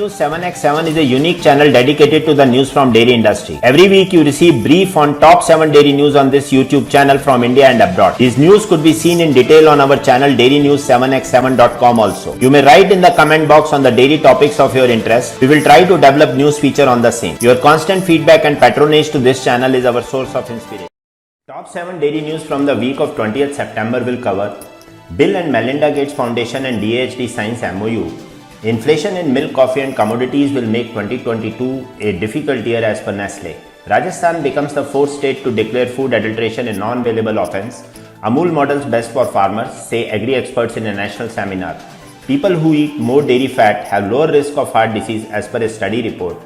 News 7x7 is a unique channel dedicated to the news from dairy industry. Every week you receive brief on top 7 dairy news on this YouTube channel from India and abroad. These news could be seen in detail on our channel dairynews7x7.com also. You may write in the comment box on the dairy topics of your interest. We will try to develop news feature on the same. Your constant feedback and patronage to this channel is our source of inspiration. Top 7 dairy news from the week of 20th September will cover Bill and Melinda Gates Foundation and DAHD signs MOU. Inflation in milk, coffee and commodities will make 2022 a difficult year as per Nestle. Rajasthan becomes the fourth state to declare food adulteration a non-bailable offence. Amul models best for farmers, say agri experts in a national seminar. People who eat more dairy fat have lower risk of heart disease as per a study report.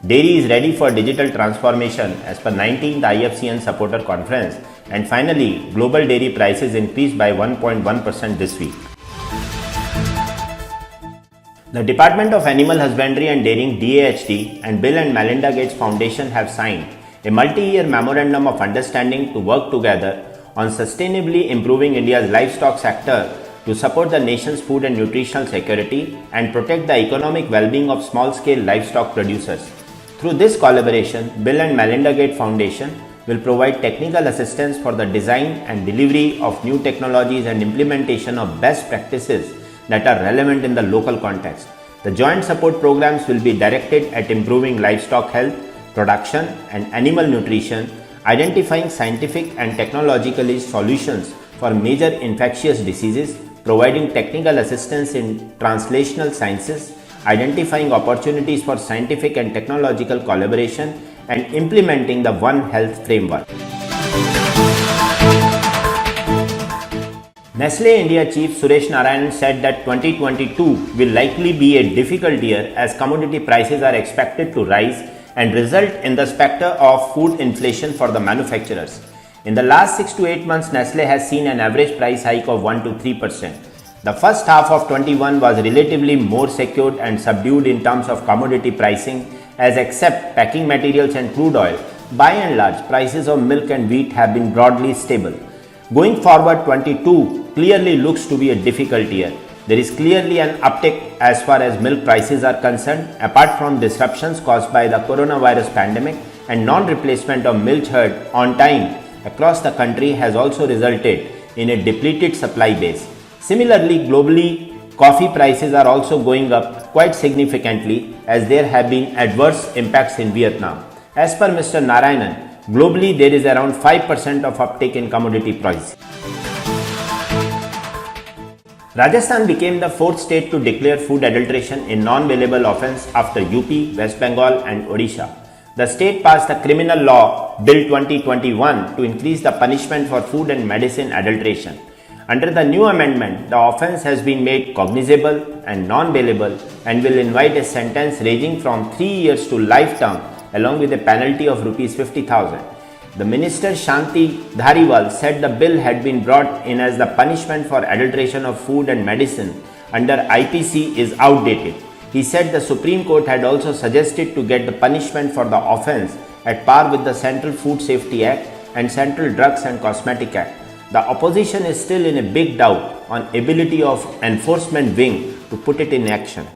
Dairy is ready for digital transformation as per 19th IFCN supporter conference. And finally, global dairy prices increased by 1.1% this week. The Department of Animal Husbandry and Dairying DAHD and Bill and Melinda Gates Foundation have signed a multi-year memorandum of understanding to work together on sustainably improving India's livestock sector to support the nation's food and nutritional security and protect the economic well-being of small-scale livestock producers. Through this collaboration, Bill and Melinda Gates Foundation will provide technical assistance for the design and delivery of new technologies and implementation of best practices that are relevant in the local context. The joint support programs will be directed at improving livestock health, production and animal nutrition, identifying scientific and technological solutions for major infectious diseases, providing technical assistance in translational sciences, identifying opportunities for scientific and technological collaboration, and implementing the One Health framework. Nestle India Chief Suresh Narayanan said that 2022 will likely be a difficult year as commodity prices are expected to rise and result in the specter of food inflation for the manufacturers. In the last 6 to 8 months, Nestle has seen an average price hike of 1 to 3%. The first half of 21 was relatively more secured and subdued in terms of commodity pricing, as except packing materials and crude oil, by and large prices of milk and wheat have been broadly stable. Going forward, 22 clearly looks to be a difficult year. There is clearly an uptick as far as milk prices are concerned, apart from disruptions caused by the coronavirus pandemic, and non-replacement of milk herd on time across the country has also resulted in a depleted supply base. Similarly, globally, coffee prices are also going up quite significantly as there have been adverse impacts in Vietnam. As per Mr. Narayanan, globally there is around 5% of uptick in commodity price. Rajasthan became the fourth state to declare food adulteration a non-bailable offence after UP, West Bengal and Odisha. The state passed a criminal law, Bill 2021, to increase the punishment for food and medicine adulteration. Under the new amendment, the offence has been made cognizable and non-bailable and will invite a sentence ranging from 3 years to life term along with a penalty of Rs 50,000. The Minister Shanti Dhariwal said the bill had been brought in as the punishment for adulteration of food and medicine under IPC is outdated. He said the Supreme Court had also suggested to get the punishment for the offence at par with the Central Food Safety Act and Central Drugs and Cosmetic Act. The opposition is still in a big doubt on ability of enforcement wing to put it in action.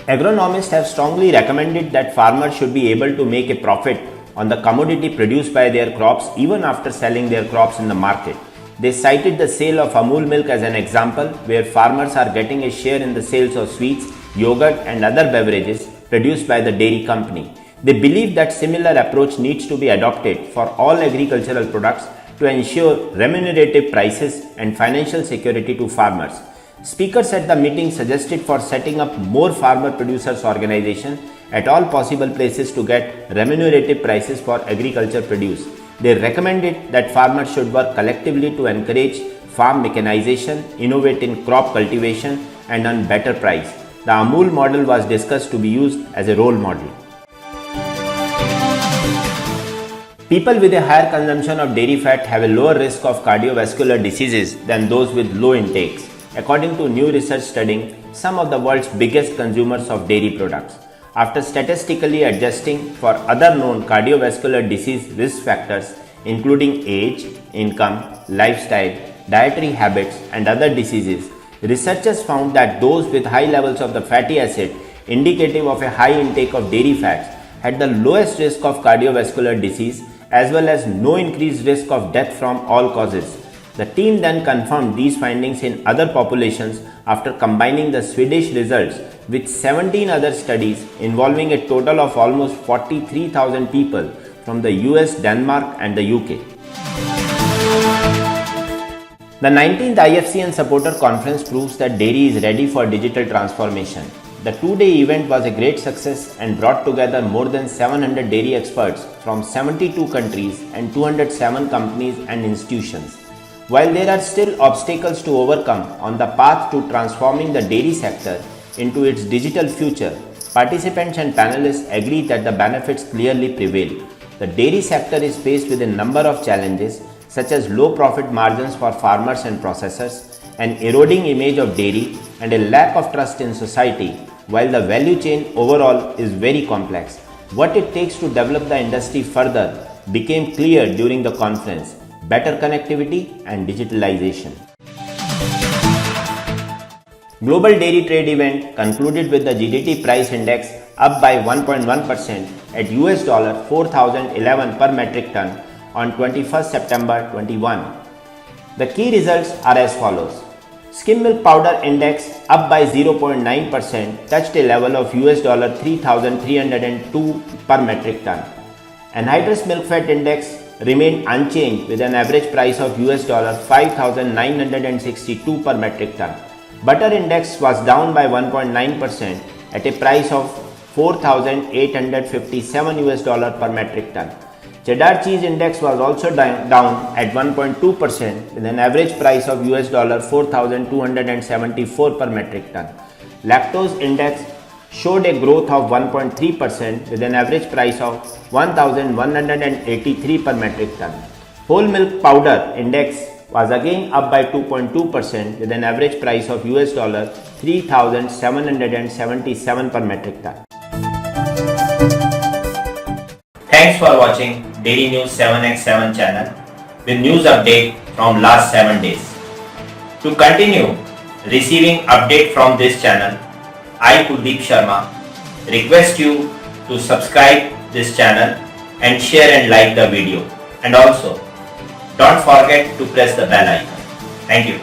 Agronomists have strongly recommended that farmers should be able to make a profit on the commodity produced by their crops even after selling their crops in the market. They cited the sale of Amul milk as an example where farmers are getting a share in the sales of sweets, yogurt and other beverages produced by the dairy company. They believe that similar approach needs to be adopted for all agricultural products to ensure remunerative prices and financial security to farmers. Speakers at the meeting suggested for setting up more farmer producers organization at all possible places to get remunerative prices for agriculture produce. They recommended that farmers should work collectively to encourage farm mechanization, innovate in crop cultivation and earn better price. The Amul model was discussed to be used as a role model. People with a higher consumption of dairy fat have a lower risk of cardiovascular diseases than those with low intakes, according to new research studying some of the world's biggest consumers of dairy products. After statistically adjusting for other known cardiovascular disease risk factors including age, income, lifestyle, dietary habits and other diseases, Researchers found that those with high levels of the fatty acid, indicative of a high intake of dairy fats, had the lowest risk of cardiovascular disease as well as no increased risk of death from all causes. The team then confirmed these findings in other populations after combining the Swedish results with 17 other studies involving a total of almost 43,000 people from the US, Denmark, and the UK. The 19th IFCN Supporter Conference proves that dairy is ready for digital transformation. The two-day event was a great success and brought together more than 700 dairy experts from 72 countries and 207 companies and institutions. While there are still obstacles to overcome on the path to transforming the dairy sector into its digital future, participants and panelists agree that the benefits clearly prevail. The dairy sector is faced with a number of challenges such as low profit margins for farmers and processors, an eroding image of dairy, and a lack of trust in society, while the value chain overall is very complex. What it takes to develop the industry further became clear during the conference: better connectivity and digitalization. Global Dairy Trade event concluded with the GDT price index up by 1.1% at $4,011 per metric ton on 21st September 21. The key results are as follows. Skim milk powder index up by 0.9% touched a level of $3,302 per metric ton. Anhydrous milk fat index remained unchanged with an average price of $5,962 per metric ton. Butter index was down by 1.9% at a price of $4,857 per metric ton. Cheddar cheese index was also down at 1.2% with an average price of $4,274 per metric ton. Lactose index showed a growth of 1.3% with an average price of $1,183 per metric ton. Whole milk powder index was again up by 2.2% with an average price of $3,777 per metric ton. Thanks for watching Dairy News 7x7 channel with news update from last 7 days. To continue receiving update from this channel, I, Kuldeep Sharma, request you to subscribe this channel and share and like the video, and also don't forget to press the bell icon. Thank you.